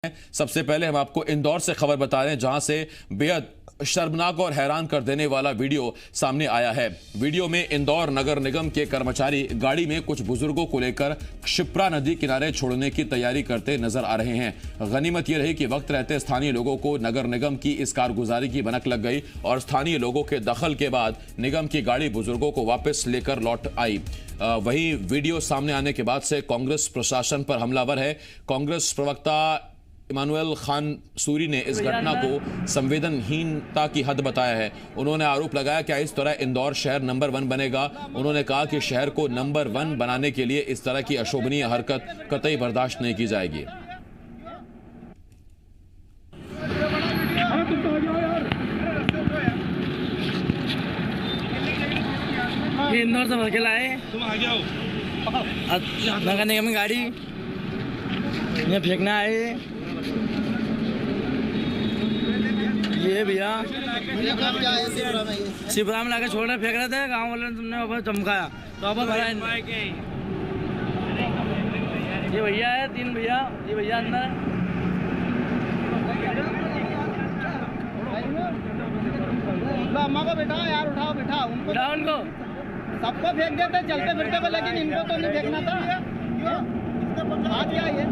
सबसे पहले हम आपको इंदौर से खबर बता रहे हैं, जहां से बेहद शर्मनाक और हैरान कर देने वाला वीडियो सामने आया है। वीडियो में इंदौर नगर निगम के कर्मचारी गाड़ी में कुछ बुजुर्गों को लेकर क्षिप्रा नदी किनारे छोड़ने की तैयारी करते नजर आ रहे हैं। गनीमत यह रही कि वक्त रहते स्थानीय लोगों को नगर निगम की इस कारगुजारी की भनक लग गई और स्थानीय लोगों के दखल के बाद निगम की गाड़ी बुजुर्गों को वापस लेकर लौट आई। वहीं वीडियो सामने आने के बाद से कांग्रेस प्रशासन पर हमलावर है। कांग्रेस प्रवक्ता इमानुएल खान सूरी ने इस घटना को संवेदनहीनता की हद बताया है। उन्होंने आरोप लगाया कि इस तरह इंदौर शहर नंबर 1 बनेगा। उन्होंने कहा कि शहर को नंबर 1 बनाने के लिए इस तरह की अशोभनीय हरकत कतई बर्दाश्त नहीं की जाएगी। ये इंदौर से भर के लाए, तुम आ जाओ। नगर निगम की गाड़ी ये फेंकना है। ये भैया शिवराम में लाके छोड़ रहे, फेंक रहे थे। गाँव वाले ने तुमने वापस चमकाया तो वापस भरा। ये भैया है, 3 भैया, ये भैया अंदर है। अम्मा को बिठाओ यार, उठाओ बिठाओ उनको, उठाओ उनको। सबको फेंक देते चलते फिरते को, लेकिन इनको तो नहीं फेंकना था। बात क्या है?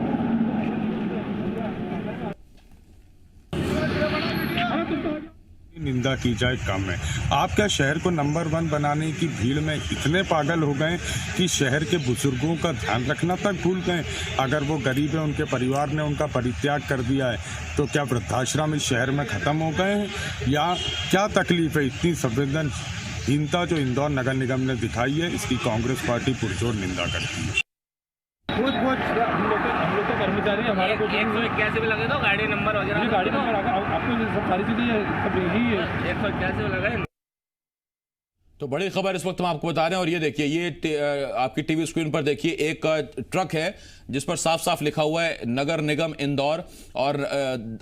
निंदा की जाए कम है। आप क्या शहर को नंबर 1 बनाने की भीड़ में इतने पागल हो गए कि शहर के बुजुर्गों का ध्यान रखना तक भूल गए? अगर वो गरीब है, उनके परिवार ने उनका परित्याग कर दिया है, तो क्या वृद्धाश्रम इस शहर में खत्म हो गए हैं? या क्या तकलीफ है? इतनी संवेदनहीनता जो इंदौर नगर निगम ने दिखाई है, इसकी कांग्रेस पार्टी पुरजोर निंदा करती है। हम लोग तो कर्मचारी, हमारा कुछ 181 भी लगे तो गाड़ी नंबर वगैरह, गाड़ी नंबर आपको सब सारी चीजें सब यही है। 181 लगे। तो बड़ी खबर इस वक्त हम आपको बता रहे हैं, और ये देखिए, ये आपकी टीवी स्क्रीन पर देखिए, एक ट्रक है जिस पर साफ साफ लिखा हुआ है नगर निगम इंदौर। और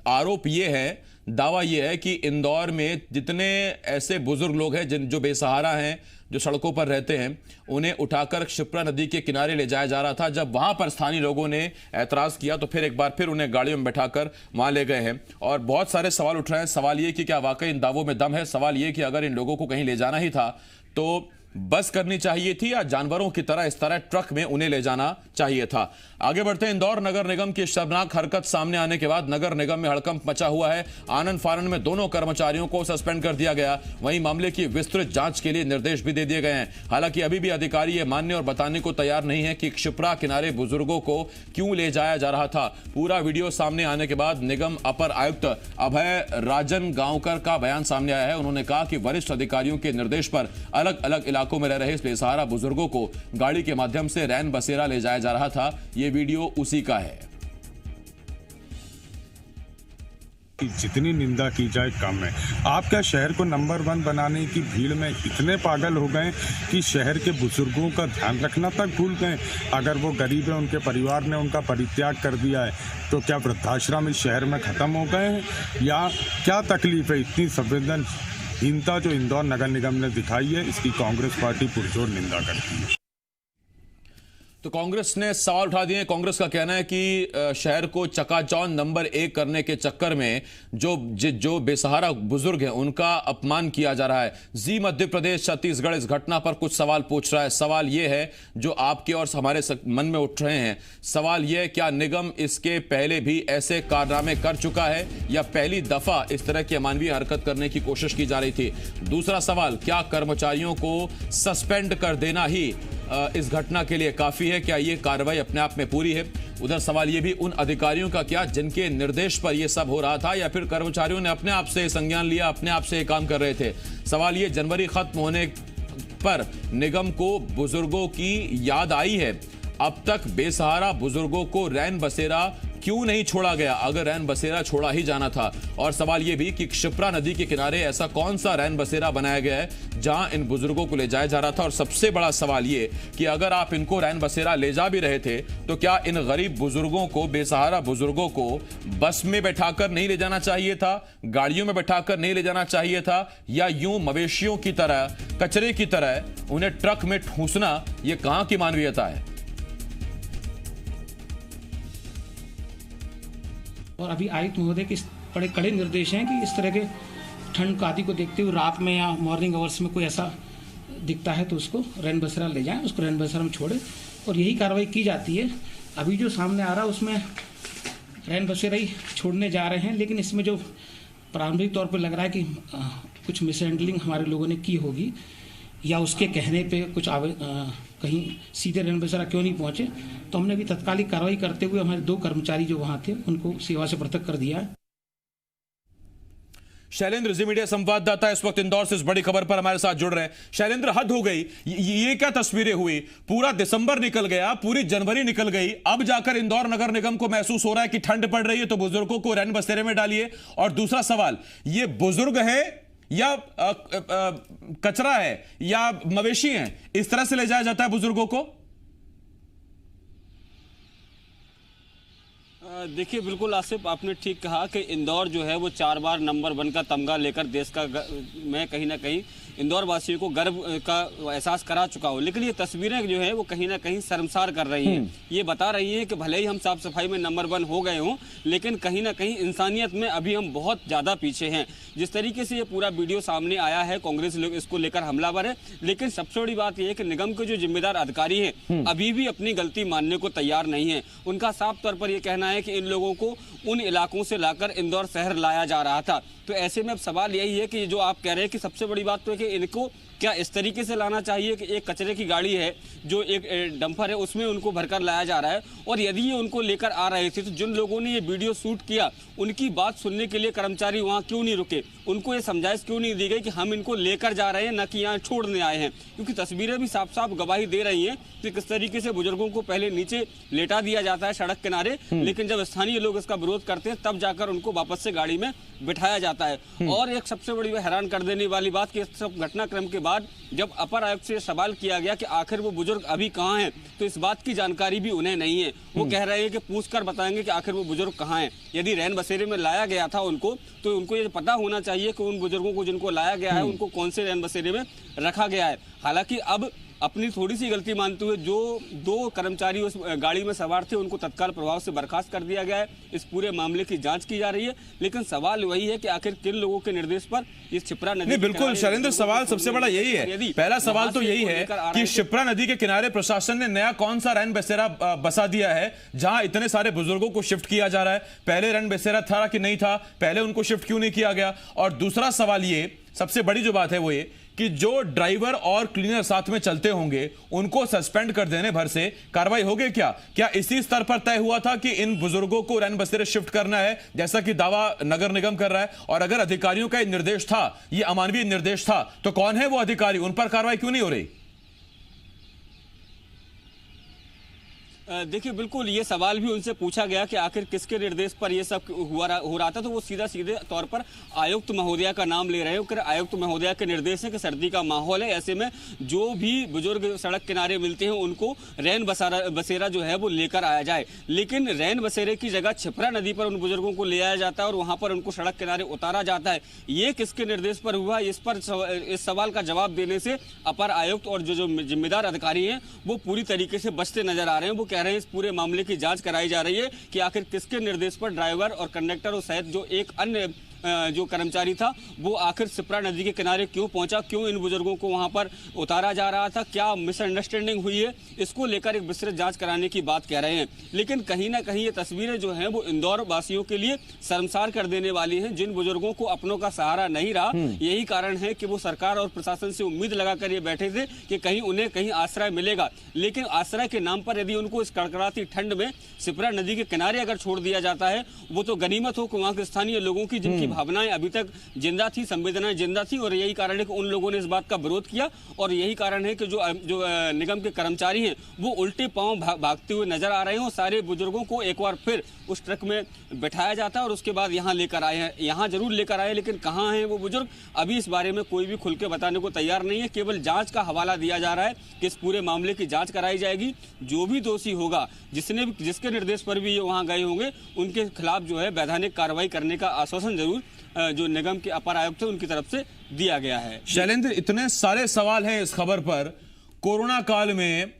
आरोप ये है, दावा ये है कि इंदौर में जितने ऐसे बुजुर्ग लोग हैं जो बेसहारा हैं, जो सड़कों पर रहते हैं, उन्हें उठाकर क्षिप्रा नदी के किनारे ले जाया जा रहा था। जब वहां पर स्थानीय लोगों ने ऐतराज किया तो फिर एक बार फिर उन्हें गाड़ियों में बैठाकर वहां ले गए हैं। और बहुत सारे सवाल उठ रहे हैं। सवाल ये कि क्या वाकई इन दावों में दम है? सवाल ये कि अगर इन लोगों को कहीं ले जाना ही था तो बस करनी चाहिए थी, या जानवरों की तरह इस तरह ट्रक में उन्हें ले जाना चाहिए था? आगे बढ़ते हैं। इंदौर नगर निगम की शर्मनाक हरकत सामने आने के बाद नगर निगम में हड़कंप मचा हुआ है। आनंद फानन में दोनों कर्मचारियों को सस्पेंड कर दिया गया। वहीं मामले की विस्तृत जांच के लिए निर्देश भी दे दिए गए हैं। हालांकि अभी भी अधिकारी ये मानने और बताने को तैयार नहीं है कि क्षिप्रा किनारे बुजुर्गों को क्यों ले जाया जा रहा था। पूरा वीडियो सामने आने के बाद निगम अपर आयुक्त अभय राजन गांवकर का बयान सामने आया है। उन्होंने कहा कि वरिष्ठ अधिकारियों के निर्देश पर अलग अलग इलाकों में रह रहे बेसहारा बुजुर्गों को गाड़ी के माध्यम से रैन बसेरा ले जाया जा रहा था। यह वीडियो उसी का है। जितनी निंदा की जाए कम है। आप क्या शहर को नंबर 1 बनाने की भीड़ में इतने पागल हो गए कि शहर के बुजुर्गों का ध्यान रखना तक भूल गए? अगर वो गरीब है, उनके परिवार ने उनका परित्याग कर दिया है, तो क्या वृद्धाश्रम इस शहर में खत्म हो गए हैं? या क्या तकलीफ है? इतनी संवेदनहीनता जो इंदौर नगर निगम ने दिखाई है, इसकी कांग्रेस पार्टी पुरजोर निंदा करती है। तो कांग्रेस ने सवाल उठा दिए। कांग्रेस का कहना है कि शहर को चकाचौंध नंबर 1 करने के चक्कर में जो बेसहारा बुजुर्ग हैं उनका अपमान किया जा रहा है। जी मध्य प्रदेश छत्तीसगढ़ इस घटना पर कुछ सवाल पूछ रहा है। सवाल यह है जो आपके और हमारे मन में उठ रहे हैं। सवाल यह, क्या निगम इसके पहले भी ऐसे कारनामे कर चुका है या पहली दफा इस तरह की अमानवीय हरकत करने की कोशिश की जा रही थी? दूसरा सवाल, क्या कर्मचारियों को सस्पेंड कर देना ही इस घटना के लिए काफी है? क्या यह कार्रवाई अपने आप में पूरी है? उधर सवाल यह भी, उन अधिकारियों का क्या जिनके निर्देश पर यह सब हो रहा था, या फिर कर्मचारियों ने अपने आप से संज्ञान लिया, अपने आप से काम कर रहे थे? सवाल यह, जनवरी खत्म होने पर निगम को बुजुर्गों की याद आई है। अब तक बेसहारा बुजुर्गों को रैन बसेरा क्यों नहीं छोड़ा गया, अगर रैन बसेरा छोड़ा ही जाना था? और सवाल यह भी कि क्षिप्रा नदी के किनारे ऐसा कौन सा रैन बसेरा बनाया गया है जहां इन बुजुर्गों को ले जाया जा रहा था? और सबसे बड़ा सवाल यह कि अगर आप इनको रैन बसेरा ले जा भी रहे थे, तो क्या इन गरीब बुजुर्गों को, बेसहारा बुजुर्गों को बस में बैठाकर नहीं ले जाना चाहिए था, गाड़ियों में बैठाकर नहीं ले जाना चाहिए था, या यूं मवेशियों की तरह, कचरे की तरह उन्हें ट्रक में ठूंसना, यह कहां की मानवीयता है? और अभी आयुक्त महोदय के बड़े कड़े निर्देश हैं कि इस तरह के ठंड आदि को देखते हुए रात में या मॉर्निंग आवर्स में कोई ऐसा दिखता है तो उसको रैन बसेरा ले जाएं, उसको रैन बसेरा में छोड़ें, और यही कार्रवाई की जाती है। अभी जो सामने आ रहा है उसमें रैन बसेरा ही छोड़ने जा रहे हैं, लेकिन इसमें जो प्रारंभिक तौर पर लग रहा है कि कुछ मिसहैंडलिंग हमारे लोगों ने की होगी या उसके कहने पे कुछ कहीं सीधे रैन बसेरा क्यों नहीं पहुंचे, तो हमने भी तत्कालिक कार्रवाई करते हुए हमारे 2 कर्मचारी जो वहां थे उनको सेवा से पृथक कर दिया है। शैलेंद्र जी मीडिया संवाददाता इस वक्त इंदौर से इस बड़ी खबर पर हमारे साथ जुड़ रहे हैं। शैलेंद्र, हद हो गई, ये क्या तस्वीरें हुई? पूरा दिसंबर निकल गया, पूरी जनवरी निकल गई, अब जाकर इंदौर नगर निगम को महसूस हो रहा है कि ठंड पड़ रही है तो बुजुर्गों को रैन बसेरे में डालिए। और दूसरा सवाल, ये बुजुर्ग है या कचरा है या मवेशी है, इस तरह से ले जाया जाता है बुजुर्गों को? देखिए, बिल्कुल आसिफ, आपने ठीक कहा कि इंदौर जो है वो 4 बार नंबर 1 का तमगा लेकर देश का मैं कहीं ना कहीं इंदौर वासियों को गर्व का एहसास करा चुका हूँ। लेकिन ये तस्वीरें जो है वो कहीं ना कहीं शर्मसार कर रही हैं। ये बता रही हैं कि भले ही हम साफ सफाई में नंबर 1 हो गए हों, लेकिन कहीं ना कहीं इंसानियत में अभी हम बहुत ज़्यादा पीछे हैं। जिस तरीके से ये पूरा वीडियो सामने आया है, कांग्रेस इसको लेकर हमलावर है। लेकिन सबसे बड़ी बात यह है कि निगम के जो जिम्मेदार अधिकारी हैं अभी भी अपनी गलती मानने को तैयार नहीं है। उनका साफ तौर पर यह कहना है कि इन लोगों को उन इलाकों से लाकर इंदौर शहर लाया जा रहा था। तो ऐसे में अब सवाल यही है कि जो आप कह रहे हैं कि सबसे बड़ी बात तो है कि इनको क्या इस तरीके से लाना चाहिए कि एक कचरे की गाड़ी है जो एक डंपर है उसमें उनको भरकर लाया जा रहा है, और यदि ये उनको लेकर आ रहे थे तो जिन लोगों ने ये वीडियो शूट किया उनकी बात सुनने के लिए कर्मचारी वहाँ क्यों नहीं रुके? उनको ये समझाइश क्यों नहीं दी गई कि हम इनको लेकर जा रहे हैं, न कि यहाँ छोड़ने आए हैं? क्योंकि तस्वीरें भी साफ साफ गवाही दे रही हैं कि किस तरीके से बुजुर्गों को पहले नीचे लेटा दिया जाता है सड़क किनारे, लेकिन जब स्थानीय लोग इसका विरोध करते हैं तब जाकर उनको वापस से गाड़ी में बिठाया जाता है। और एक सबसे बड़ी हैरान कर देने वाली बात कि इस सब घटनाक्रम के बाद जब अपर आयुक्त से सवाल किया गया कि आखिर वो बुजुर्ग अभी कहाँ हैं, तो इस बात की जानकारी भी उन्हें नहीं है। वो कह रहे हैं कि पूछकर बताएंगे कि आखिर वो बुजुर्ग कहाँ हैं। यदि रैन बसेरे में लाया गया था उनको, तो उनको ये पता होना चाहिए कि उन बुजुर्गों को जिनको लाया गया है उनको कौन से रैन बसेरे में रखा गया है। हालांकि अब अपनी थोड़ी सी गलती मानते हुए जो 2 कर्मचारी उस गाड़ी में सवार थे उनको तत्काल प्रभाव से बर्खास्त कर दिया गया है। इस पूरे मामले की जांच की जा रही है, लेकिन सवाल वही है कि आखिर किन लोगों के निर्देश पर ये क्षिप्रा नदी। बिल्कुल शैलेंद्र, सवाल सबसे बड़ा यही है। पहला सवाल तो यही है कि क्षिप्रा नदी के किनारे प्रशासन ने नया कौन सा रैन बसेरा बसा दिया है जहां इतने सारे बुजुर्गों को शिफ्ट किया जा रहा है? पहले रैन बसेरा था कि नहीं था? पहले उनको शिफ्ट क्यों नहीं किया गया? और दूसरा सवाल ये, सबसे बड़ी जो बात है वो ये कि जो ड्राइवर और क्लीनर साथ में चलते होंगे उनको सस्पेंड कर देने भर से कार्रवाई होगी क्या? क्या इसी स्तर पर तय हुआ था कि इन बुजुर्गों को रैन बसेरे शिफ्ट करना है जैसा कि दावा नगर निगम कर रहा है? और अगर अधिकारियों का निर्देश था, ये अमानवीय निर्देश था, तो कौन है वो अधिकारी? उन पर कार्रवाई क्यों नहीं हो रही? देखिए, बिल्कुल ये सवाल भी उनसे पूछा गया कि आखिर किसके निर्देश पर ये सब हो रहा था, तो वो सीधे तौर पर आयुक्त महोदया का नाम ले रहे हो। आयुक्त महोदया के निर्देश है कि सर्दी का माहौल है, ऐसे में जो भी बुजुर्ग सड़क किनारे मिलते हैं उनको रैन बसेरा जो है वो लेकर आया जाए। लेकिन रैन बसेरे की जगह क्षिप्रा नदी पर उन बुजुर्गों को ले आया जाता है और वहां पर उनको सड़क किनारे उतारा जाता है। ये किसके निर्देश पर हुआ, इस सवाल का जवाब देने से अपर आयुक्त और जो जिम्मेदार अधिकारी हैं वो पूरी तरीके से बचते नजर आ रहे हैं। वो कह रहे हैं इस पूरे मामले की जांच कराई जा रही है कि आखिर किसके निर्देश पर ड्राइवर और कंडक्टर और सहित जो एक अन्य जो कर्मचारी था वो आखिर क्षिप्रा नदी के किनारे क्यों पहुंचा, क्यों इन बुजुर्गों को वहां पर उतारा जा रहा था, क्या मिसअंडरस्टैंडिंग हुई है, इसको लेकर एक विस्तृत जांच कराने की बात कह रहे हैं। लेकिन कहीं ना कहीं ये तस्वीरें जो हैं वो इंदौर वासियों के लिए शर्मसार कर देने वाली हैं। जिन बुजुर्गों को अपनों का सहारा नहीं रहा, यही कारण है कि वो सरकार और प्रशासन से उम्मीद लगाकर ये बैठे थे कि कहीं उन्हें कहीं आश्रय मिलेगा। लेकिन आश्रय के नाम पर यदि उनको इस कड़कड़ाती ठंड में क्षिप्रा नदी के किनारे अगर छोड़ दिया जाता है, वो तो गनीमत हो कि वहां के स्थानीय लोगों की जिनकी भावनाएं अभी तक जिंदा थी, संवेदनाएं जिंदा थी, और यही कारण है कि उन लोगों ने इस बात का विरोध किया। और यही कारण है कि जो निगम के कर्मचारी हैं वो उल्टे पांव भागते हुए नजर आ रहे हैं और सारे बुजुर्गों को एक बार फिर उस ट्रक में बिठाया जाता है और उसके बाद यहाँ लेकर आए हैं। यहाँ जरूर लेकर आए, लेकिन कहाँ हैं वो बुजुर्ग, अभी इस बारे में कोई भी खुल के बताने को तैयार नहीं है। केवल जांच का हवाला दिया जा रहा है कि इस पूरे मामले की जांच कराई जाएगी। जो भी दोषी होगा, जिसके निर्देश पर भी ये वहाँ गए होंगे, उनके खिलाफ जो है वैधानिक कार्रवाई करने का आश्वासन जरूर जो निगम के अपर आयुक्त थे उनकी तरफ से दिया गया है। शैलेंद्र, इतने सारे सवाल हैं इस खबर पर। कोरोना काल में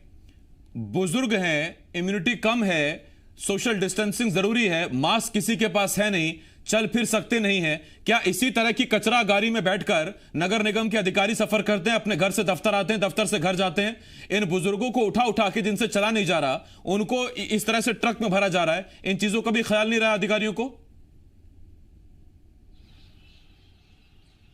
बुजुर्ग हैं, इम्यूनिटी कम है, सोशल डिस्टेंसिंग जरूरी है, मास्क किसी के पास है नहीं, चल फिर सकते नहीं हैं, क्या इसी तरह की कचरा गाड़ी में बैठकर नगर निगम के अधिकारी सफर करते हैं, अपने घर से दफ्तर आते हैं, दफ्तर से घर जाते हैं? इन बुजुर्गों को उठा उठा के जिनसे चला नहीं जा रहा, उनको इस तरह से ट्रक में भरा जा रहा है, इन चीजों का भी ख्याल नहीं रहा अधिकारियों को?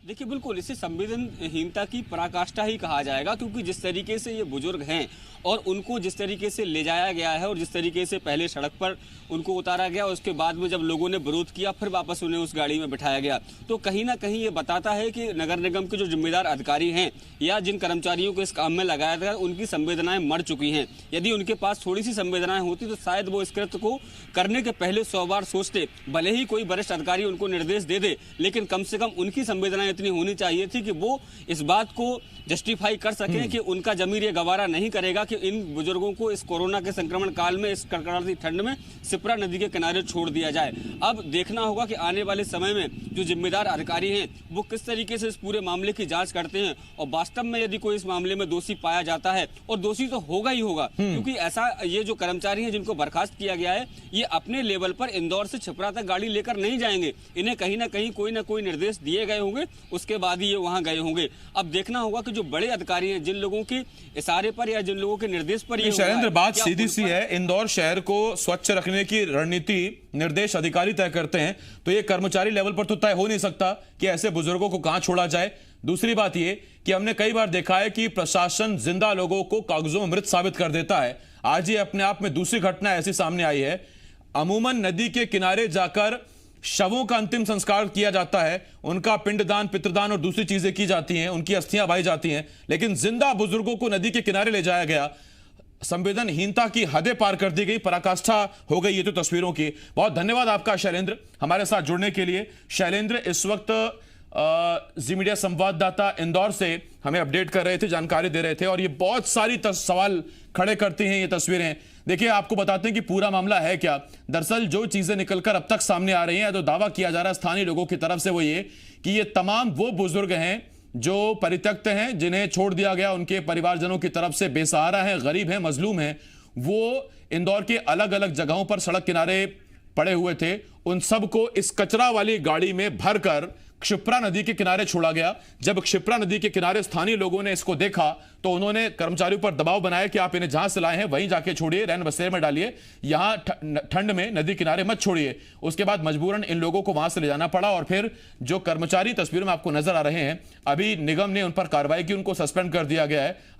देखिए, बिल्कुल इसे संवेदनहीनता की पराकाष्ठा ही कहा जाएगा, क्योंकि जिस तरीके से ये बुजुर्ग हैं और उनको जिस तरीके से ले जाया गया है और जिस तरीके से पहले सड़क पर उनको उतारा गया, उसके बाद में जब लोगों ने विरोध किया फिर वापस उन्हें उस गाड़ी में बिठाया गया, तो कहीं ना कहीं ये बताता है कि नगर निगम के जो जिम्मेदार अधिकारी हैं या जिन कर्मचारियों को इस काम में लगाया गया, उनकी संवेदनाएं मर चुकी हैं। यदि उनके पास थोड़ी सी संवेदनाएं होती तो शायद वो इस कृत्य को करने के पहले 100 बार सोचते। भले ही कोई वरिष्ठ अधिकारी उनको निर्देश दे दे, लेकिन कम से कम उनकी संवेदनाएं इतनी होनी चाहिए थी कि वो इस बात को जस्टिफाई कर सकें कि उनका जमीर ये गवारा नहीं करेगा कि इन बुजुर्गों को इस कोरोना के संक्रमण काल में, इस कड़कड़ाती ठंड में सिप्रा नदी के किनारे छोड़ दिया जाए। अब देखना होगा कि आने वाले समय में जो जिम्मेदार अधिकारी हैं वो किस तरीके से इस पूरे मामले की जांच करते हैं, और वास्तव में यदि कोई इस मामले में दोषी पाया जाता है, और दोषी तो होगा ही होगा, क्योंकि ऐसा ये जो कर्मचारी हैं जिनको बर्खास्त किया गया है, ये अपने लेवल पर इंदौर से छपरा तक गाड़ी लेकर नहीं जाएंगे। इन्हें कहीं ना कहीं कोई ना कोई निर्देश दिए गए होंगे, उसके बाद ही ये वहां गए होंगे। अब देखना होगा कि जो बड़े अधिकारी हैं, जिन लोगों के इशारे पर या जिन लोगों के निर्देश पर ये शैलेंद्र, बात सीधी सी है, इंदौर शहर को स्वच्छ रखने की रणनीति निर्देश अधिकारी तय करते हैं, तो ये कर्मचारी लेवल पर तो तय हो नहीं सकता कि ऐसे बुजुर्गों को कहां छोड़ा जाए। दूसरी बात ये कि हमने कई बार देखा है कि प्रशासन जिंदा लोगों को कागजों में मृत साबित कर देता है। आज ये अपने आप में दूसरी घटना ऐसी सामने आई है। अमूमन नदी के किनारे जाकर शवों का अंतिम संस्कार किया जाता है, उनका पिंडदान, पितृदान और दूसरी चीजें की जाती हैं, उनकी अस्थियां बहाई जाती हैं, लेकिन जिंदा बुजुर्गों को नदी के किनारे ले जाया गया। संवेदनहीनता की हदें पार कर दी गई, पराकाष्ठा हो गई ये तो तस्वीरों की। बहुत धन्यवाद आपका शैलेंद्र, हमारे साथ जुड़ने के लिए। शैलेंद्र इस वक्त जी मीडिया संवाददाता इंदौर से हमें अपडेट कर रहे थे, जानकारी दे रहे थे, और ये बहुत सारी सवाल खड़े करती हैं ये तस्वीरें। देखिए, आपको बताते हैं कि पूरा मामला है क्या। दरअसल जो चीजें निकलकर अब तक सामने आ रही हैं, तो दावा किया जा रहा है स्थानीय लोगों की तरफ से, वो ये कि ये तमाम वो बुजुर्ग हैं जो परित्यक्त हैं, जिन्हें छोड़ दिया गया, उनके परिवारजनों की तरफ से बेसहारा हैं, गरीब हैं, मजलूम हैं, वो इंदौर के अलग अलग जगहों पर सड़क किनारे पड़े हुए थे। उन सबको इस कचरा वाली गाड़ी में भरकर क्षिप्रा नदी के किनारे छोड़ा गया। जब क्षिप्रा नदी के किनारे स्थानीय लोगों ने इसको देखा तो उन्होंने कर्मचारियों पर दबाव बनाया कि आप इन्हें जहां से लाए हैं वहीं जाके छोड़िए, रैन बसेरे में डालिए, यहां ठंड में नदी किनारे मत छोड़िए। उसके बाद मजबूरन इन लोगों को वहां से ले जाना पड़ा, और फिर जो कर्मचारी तस्वीरों में आपको नजर आ रहे हैं, अभी निगम ने उन पर कार्रवाई की, उनको सस्पेंड कर दिया गया है।